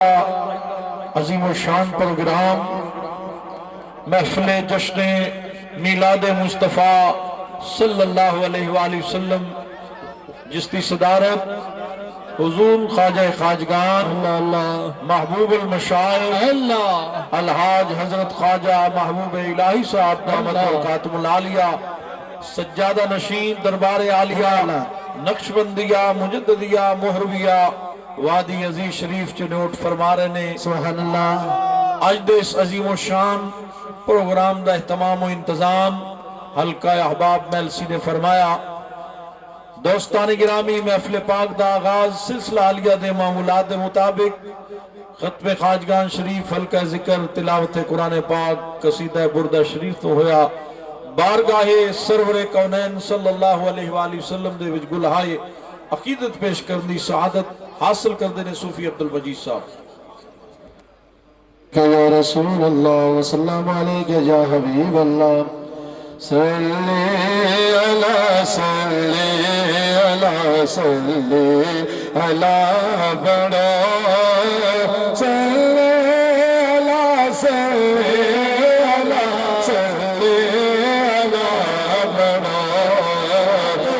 عظیم الشان پروگرام محفل جشن میلاد مصطفیٰ صلی اللہ علیہ وآلہ وسلم جس کی صدارت حضور خواجہ خواجگان محبوب المشائخ الحاج حضرت خواجہ محبوب الہی صاحب دامت برکاتہ العالیہ سجادہ نشین دربار عالیہ نقشبندیہ مجددیہ مہرویہ وادی عزیز شریف چ نوٹ فرما رہے نے سبحان اللہ۔ آج دے اس عظیم و شان پروگرام دا اہتمام و انتظام حلقہ احباب میلسی نے فرمایا۔ دوستان گرامی، محفل پاک دا آغاز سلسلہ عالیہ دے معمولات دے مطابق ختم خواجگان شریف، حلقہ ذکر، تلاوت قرآن پاک، قصیدہ بردہ شریف تو ہویا۔ بارگاہ سرور کونین صلی اللہ علیہ وآلہ وسلم دے وچ گلہائے عقیدت پیش کرنی سعادت حاصل کر دینے صوفی عبدالمجید صاحب۔ کہ یا رسول اللہ وسلم علیکہ یا حبیب اللہ صلی اللہ صلی اللہ صلی اللہ بڑا صلی اللہ صلی اللہ صلی اللہ بڑا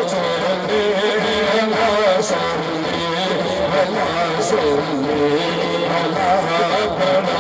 صلی اللہ صلی اللہ صلی اللہ بڑا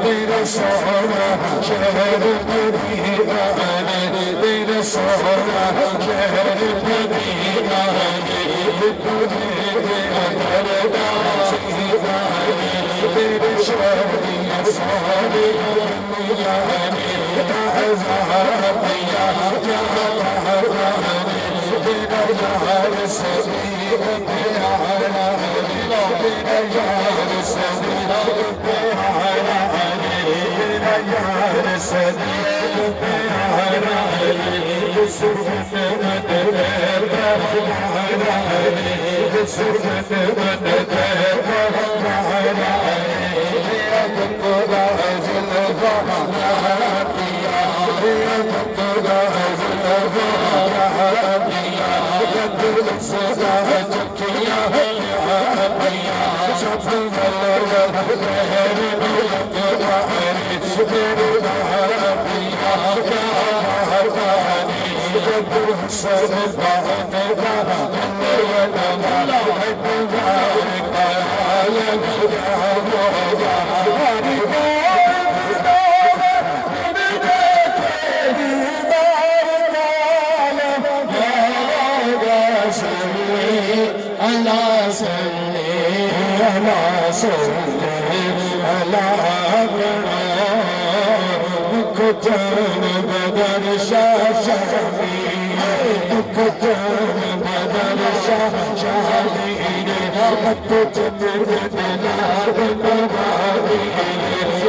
تیرا سونا شہر مدینہ تیرا سونا شہر مدینہ تیرے شہر سونے تیرا یار سبھی پیارا تیرا یار سبھی پیارا تیرا یار سبھی پیارا صورت بدر پیارا صورت بدر پیارا تیرا زلفا پیا تیرا زلفا پیا دل سزا چکیا پیا سب جان بدر شاہ شاہی دکھ جان بدر شاہ شاہی ہت چتر دلار نواری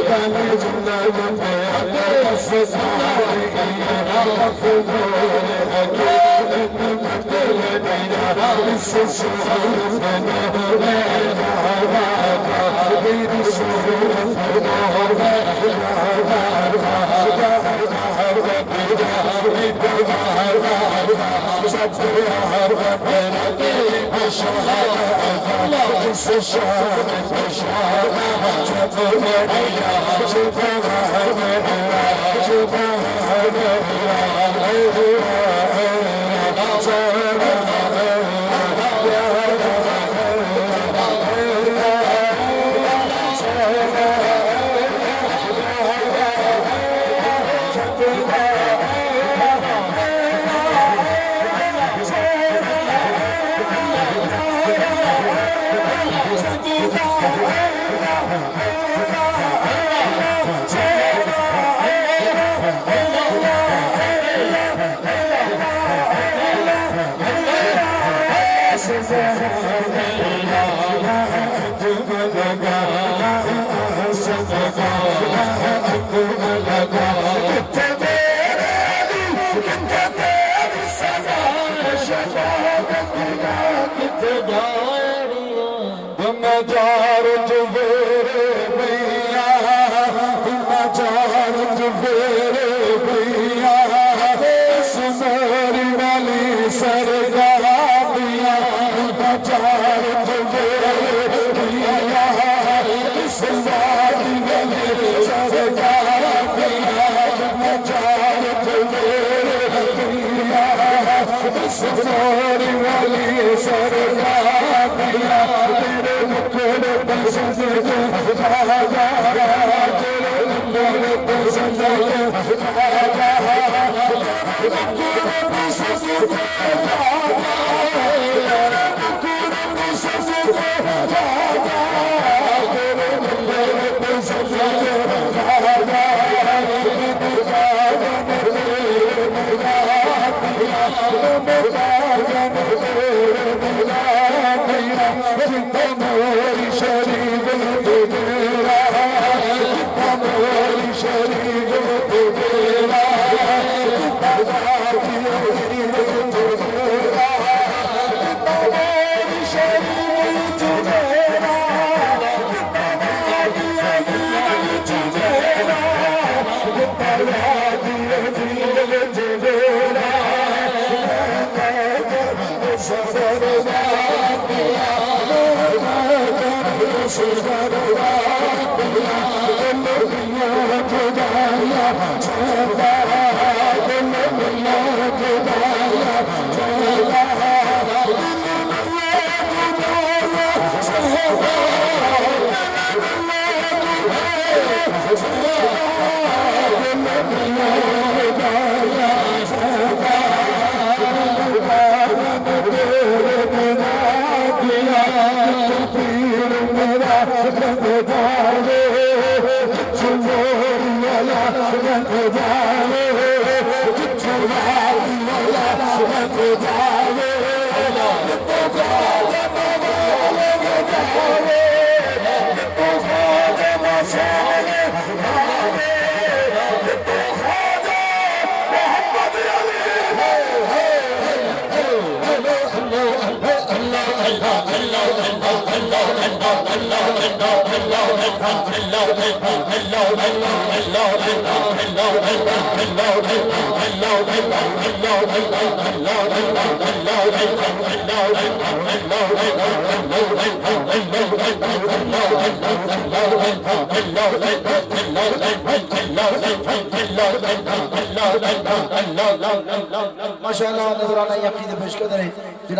کل جنب اقدس ساری افضل حکیم مدل دینا اس صورت میری صورت ماشاءاللہ نظرانہ عقیدہ پیش کر رہے ہیں